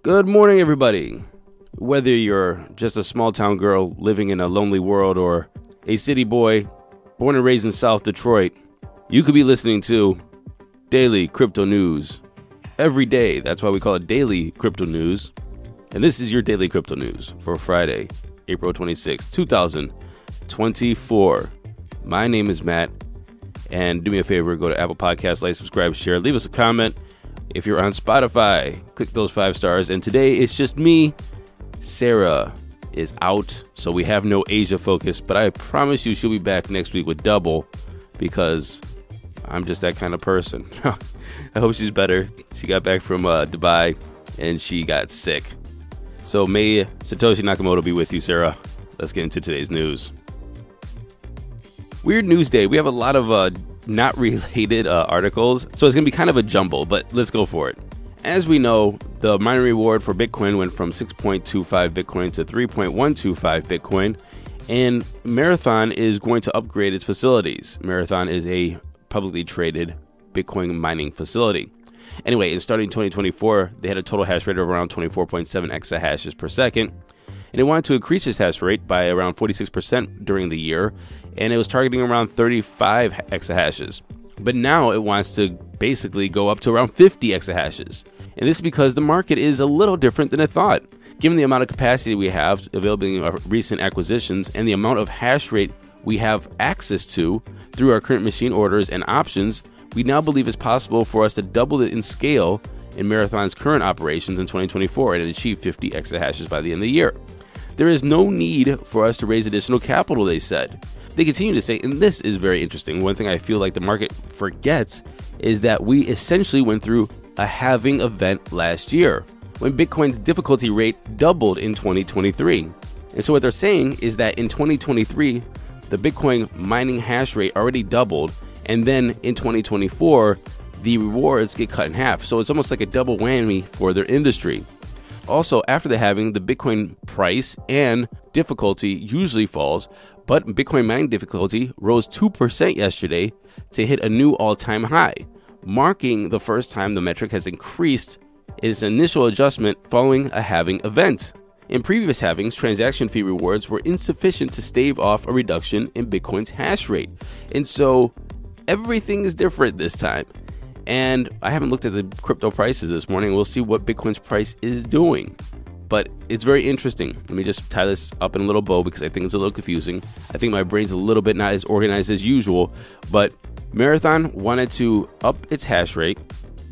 Good morning, everybody. Whether you're just a small town girl living in a lonely world or a city boy born and raised in South Detroit, you could be listening to Daily Crypto News every day. That's why we call it Daily Crypto News. And this is your Daily Crypto News for Friday, April 26, 2024. My name is Matt. And do me a favor, go to Apple Podcasts, like, subscribe, share, leave us a comment. If you're on Spotify, click those 5 stars. And today it's just me. Sarah is out, so we have no Asia focus. But I promise you she'll be back next week with double because I'm just that kind of person. I hope she's better. She got back from Dubai and she got sick. So may Satoshi Nakamoto be with you, Sarah. Let's get into today's news. Weird news day. We have a lot of not related articles, so it's going to be kind of a jumble, but let's go for it. As we know, the mining reward for Bitcoin went from 6.25 Bitcoin to 3.125 Bitcoin, and Marathon is going to upgrade its facilities. Marathon is a publicly traded Bitcoin mining facility. Anyway, in starting 2024, they had a total hash rate of around 24.7 exahashes per second, and it wanted to increase its hash rate by around 46% during the year, and it was targeting around 35 exahashes. But now it wants to basically go up to around 50 exahashes. And this is because the market is a little different than it thought. Given the amount of capacity we have available in our recent acquisitions and the amount of hash rate we have access to through our current machine orders and options, we now believe it's possible for us to double it in scale in Marathon's current operations in 2024 and achieve 50 exahashes by the end of the year. There is no need for us to raise additional capital, they said. They continue to say, and this is very interesting, one thing I feel like the market forgets is that we essentially went through a halving event last year when Bitcoin's difficulty rate doubled in 2023. And so what they're saying is that in 2023, the Bitcoin mining hash rate already doubled, and then in 2024, the rewards get cut in half. So it's almost like a double whammy for their industry. Also, after the halving, the Bitcoin price and difficulty usually falls, but Bitcoin mining difficulty rose 2% yesterday to hit a new all-time high, marking the first time the metric has increased its initial adjustment following a halving event. In previous halvings, transaction fee rewards were insufficient to stave off a reduction in Bitcoin's hash rate, and so everything is different this time. And I haven't looked at the crypto prices this morning. We'll see what Bitcoin's price is doing. But it's very interesting. Let me just tie this up in a little bow because I think it's a little confusing. I think my brain's a little bit not as organized as usual. But Marathon wanted to up its hash rate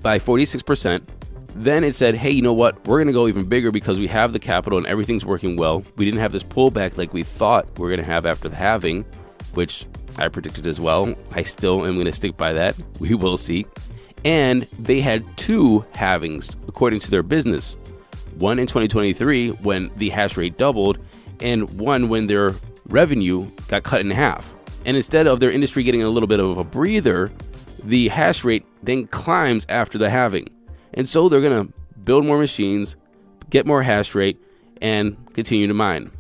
by 46%. Then it said, hey, you know what? We're going to go even bigger because we have the capital and everything's working well. We didn't have this pullback like we thought we were going to have after the halving, which I predicted as well. I still am going to stick by that. We will see. And they had 2 halvings according to their business. One in 2023 when the hash rate doubled, and one when their revenue got cut in half. And instead of their industry getting a little bit of a breather, the hash rate then climbs after the halving. And so they're going to build more machines, get more hash rate, and continue to mine.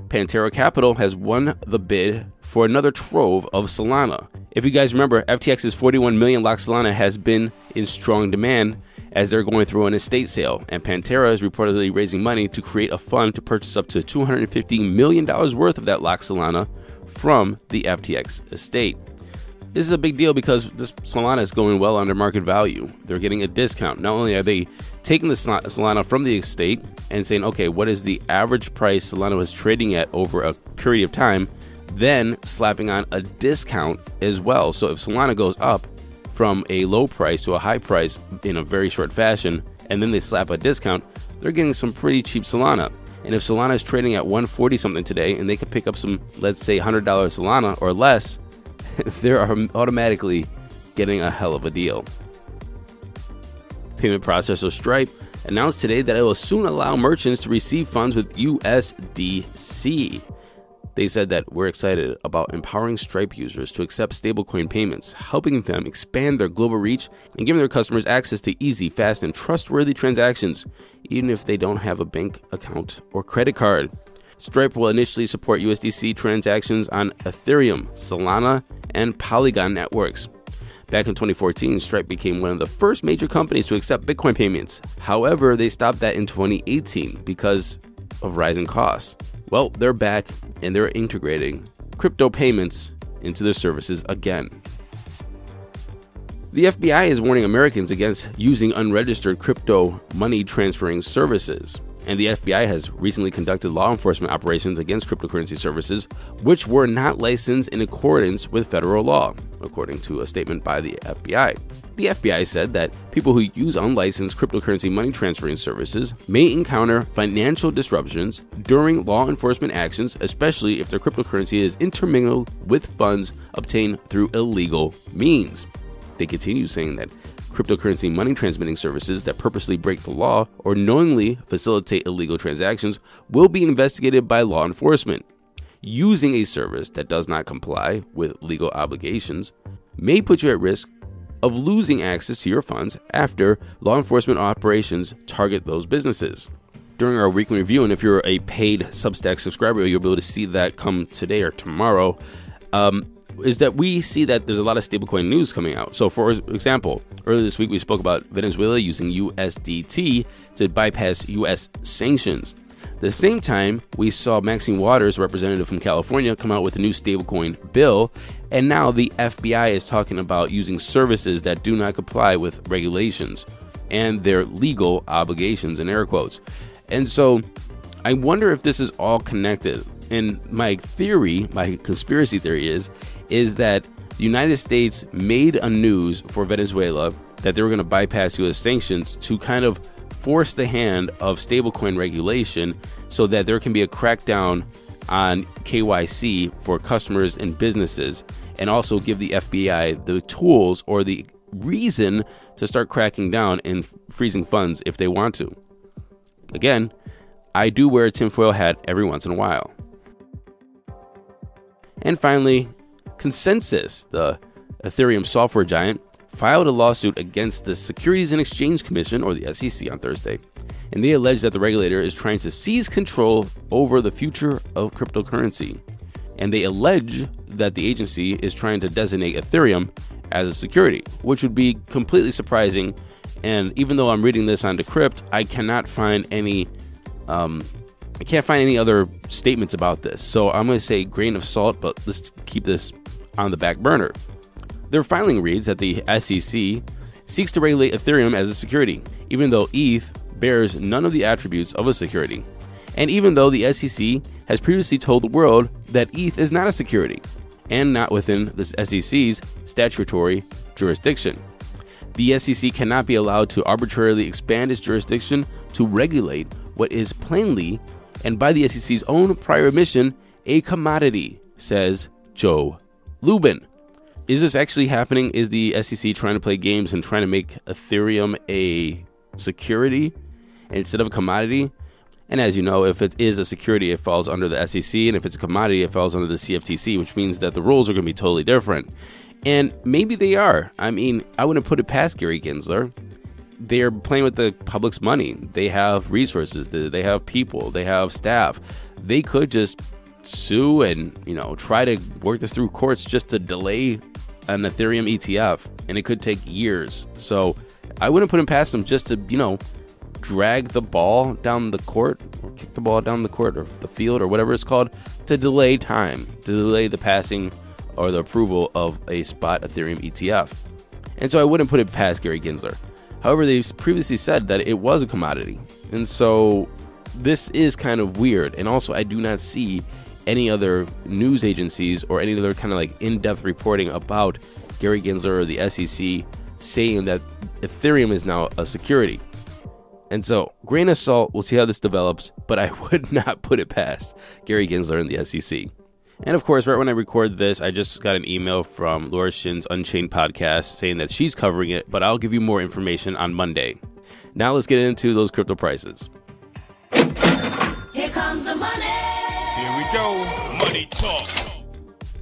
Pantera Capital has won the bid for another trove of Solana. If you guys remember, FTX's 41 million locked Solana has been in strong demand as they're going through an estate sale, and Pantera is reportedly raising money to create a fund to purchase up to $250 million worth of that locked Solana from the FTX estate. This is a big deal because this Solana is going well under market value. They're getting a discount. Not only are they taking the Solana from the estate and saying, okay, what is the average price Solana was trading at over a period of time, then slapping on a discount as well. So if Solana goes up from a low price to a high price in a very short fashion, and then they slap a discount, they're getting some pretty cheap Solana. And if Solana is trading at 140 something today and they could pick up some, let's say $100 Solana or less, they're automatically getting a hell of a deal. Payment processor Stripe announced today that it will soon allow merchants to receive funds with USDC. They said that we're excited about empowering Stripe users to accept stablecoin payments, helping them expand their global reach and giving their customers access to easy, fast, and trustworthy transactions, even if they don't have a bank account or credit card. Stripe will initially support USDC transactions on Ethereum, Solana, and Polygon networks. Back in 2014, Stripe became one of the first major companies to accept Bitcoin payments. However, they stopped that in 2018 because of rising costs. Well, they're back and they're integrating crypto payments into their services again. The FBI is warning Americans against using unregistered crypto money transferring services. And the FBI has recently conducted law enforcement operations against cryptocurrency services, which were not licensed in accordance with federal law, according to a statement by the FBI. The FBI said that people who use unlicensed cryptocurrency money transferring services may encounter financial disruptions during law enforcement actions, especially if their cryptocurrency is intermingled with funds obtained through illegal means. They continue saying that cryptocurrency money transmitting services that purposely break the law or knowingly facilitate illegal transactions will be investigated by law enforcement. Using a service that does not comply with legal obligations may put you at risk of losing access to your funds after law enforcement operations target those businesses. During our weekly review, and if you're a paid Substack subscriber, you'll be able to see that come today or tomorrow, is that we see that there's a lot of stablecoin news coming out. So for example, earlier this week we spoke about Venezuela using USDT to bypass US sanctions. At the same time, we saw Maxine Waters, representative from California, come out with a new stablecoin bill, and now the FBI is talking about using services that do not comply with regulations and their legal obligations, in air quotes. And so I wonder if this is all connected. And my theory, my conspiracy theory is that the United States made a news for Venezuela that they were going to bypass U.S. sanctions to kind of force the hand of stablecoin regulation so that there can be a crackdown on KYC for customers and businesses, and also give the FBI the tools or the reason to start cracking down and freezing funds if they want to. Again, I do wear a tinfoil hat every once in a while. And finally, ConsenSys, the Ethereum software giant, filed a lawsuit against the Securities and Exchange Commission, or the SEC, on Thursday. And they allege that the regulator is trying to seize control over the future of cryptocurrency. And they allege that the agency is trying to designate Ethereum as a security, which would be completely surprising. And even though I'm reading this on Decrypt, I cannot find any other statements about this. So I'm going to say grain of salt, but let's keep this on the back burner. Their filing reads that the SEC seeks to regulate Ethereum as a security, even though ETH bears none of the attributes of a security. And even though the SEC has previously told the world that ETH is not a security and not within the SEC's statutory jurisdiction. The SEC cannot be allowed to arbitrarily expand its jurisdiction to regulate what is plainly, and by the SEC's own prior admission, a commodity, says Joe Lubin. Is this actually happening? Is the SEC trying to play games and trying to make Ethereum a security instead of a commodity? And as you know, if it is a security, it falls under the SEC, and if it's a commodity, it falls under the CFTC, which means that the rules are going to be totally different. And maybe they are. I mean, I wouldn't put it past Gary Gensler. They're playing with the public's money. They have resources. They have people. They have staff. They could just sue and, try to work this through courts just to delay an Ethereum ETF. And it could take years. So I wouldn't put it past them just to, drag the ball down the court, or kick the ball down the court, or the field, or whatever it's called, to delay time, to delay the passing or the approval of a spot Ethereum ETF. And so I wouldn't put it past Gary Gensler. However, they've previously said that it was a commodity. And so this is kind of weird. And also, I do not see any other news agencies or any other kind of like in-depth reporting about Gary Gensler or the SEC saying that Ethereum is now a security. And so, grain of salt, we'll see how this develops, but I would not put it past Gary Gensler and the SEC. And of course, right when I record this, I just got an email from Laura Shin's Unchained podcast saying that she's covering it, but I'll give you more information on Monday. Now let's get into those crypto prices. Here comes the money. Here we go. Money talk.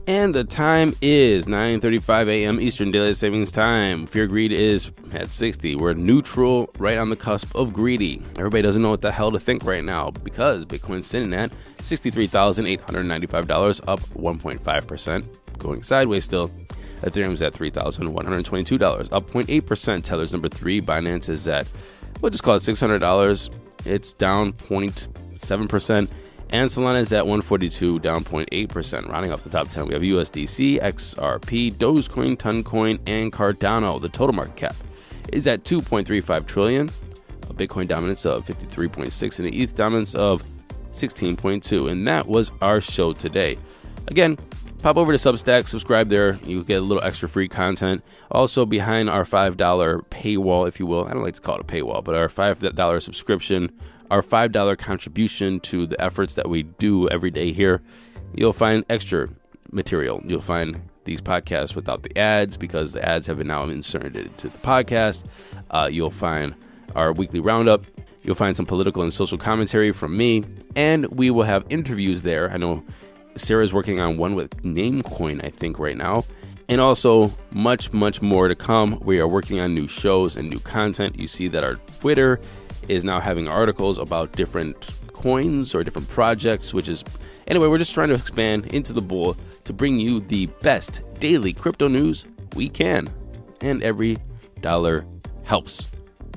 And the time is 9:35 a.m. Eastern Daylight Savings Time. Fear Greed is at 60. We're neutral, right on the cusp of greedy. Everybody doesn't know what the hell to think right now because Bitcoin's sitting at $63,895, up 1.5%, going sideways still. Ethereum is at $3,122, up 0.8%. Tether's number 3. Binance is at, we'll just call it $600. It's down 0.7%. And Solana is at $142, down 0.8%. Rounding off the top 10, we have USDC, XRP, Dogecoin, Toncoin, and Cardano. The total market cap is at $2.35 trillion. A Bitcoin dominance of 53.6 and an ETH dominance of 16.2. And that was our show today. Again, pop over to Substack, subscribe there. You get a little extra free content. Also, behind our $5 paywall, if you will, I don't like to call it a paywall, but our $5 subscription, our $5 contribution to the efforts that we do every day here, you'll find extra material. You'll find these podcasts without the ads because the ads have been now inserted into the podcast. You'll find our weekly roundup. You'll find some political and social commentary from me, and we will have interviews there. I know Sarah's working on one with Namecoin, I think, right now. And also much, much more to come. We are working on new shows and new content. You see that our Twitter is now having articles about different coins or different projects, which is, anyway, we're just trying to expand into the bull to bring you the best daily crypto news we can. And every dollar helps.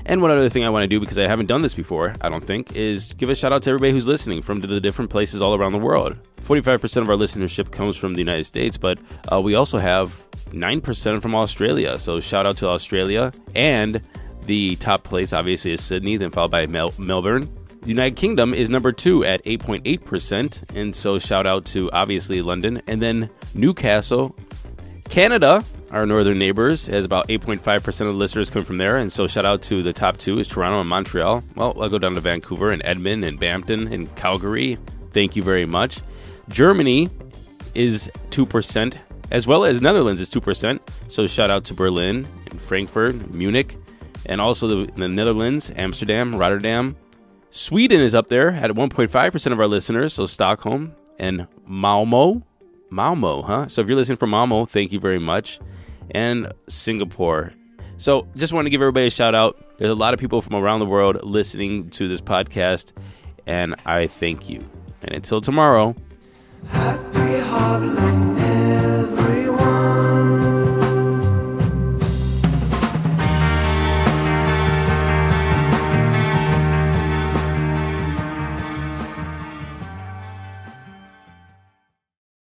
And one other thing I want to do, because I haven't done this before, I don't think, is give a shout out to everybody who's listening from the different places all around the world. 45% of our listenership comes from the United States, but we also have 9% from Australia. So shout out to Australia. And the top place, obviously, is Sydney, then followed by Melbourne. The United Kingdom is number 2 at 8.8%. And so shout out to, obviously, London. And then Newcastle. Canada, our northern neighbors, has about 8.5% of the listeners come from there. And so shout out to the top 2 is Toronto and Montreal. Well, I'll go down to Vancouver and Edmonton and Brampton and Calgary. Thank you very much. Germany is 2%, as well as Netherlands is 2%. So shout out to Berlin and Frankfurt, Munich, and also the Netherlands, Amsterdam, Rotterdam. Sweden is up there at 1.5% of our listeners. So Stockholm and Malmo. Malmo, huh? So if you're listening from Malmo, thank you very much. And Singapore. So just want to give everybody a shout out. There's a lot of people from around the world listening to this podcast, and I thank you. And until tomorrow, happy holidays.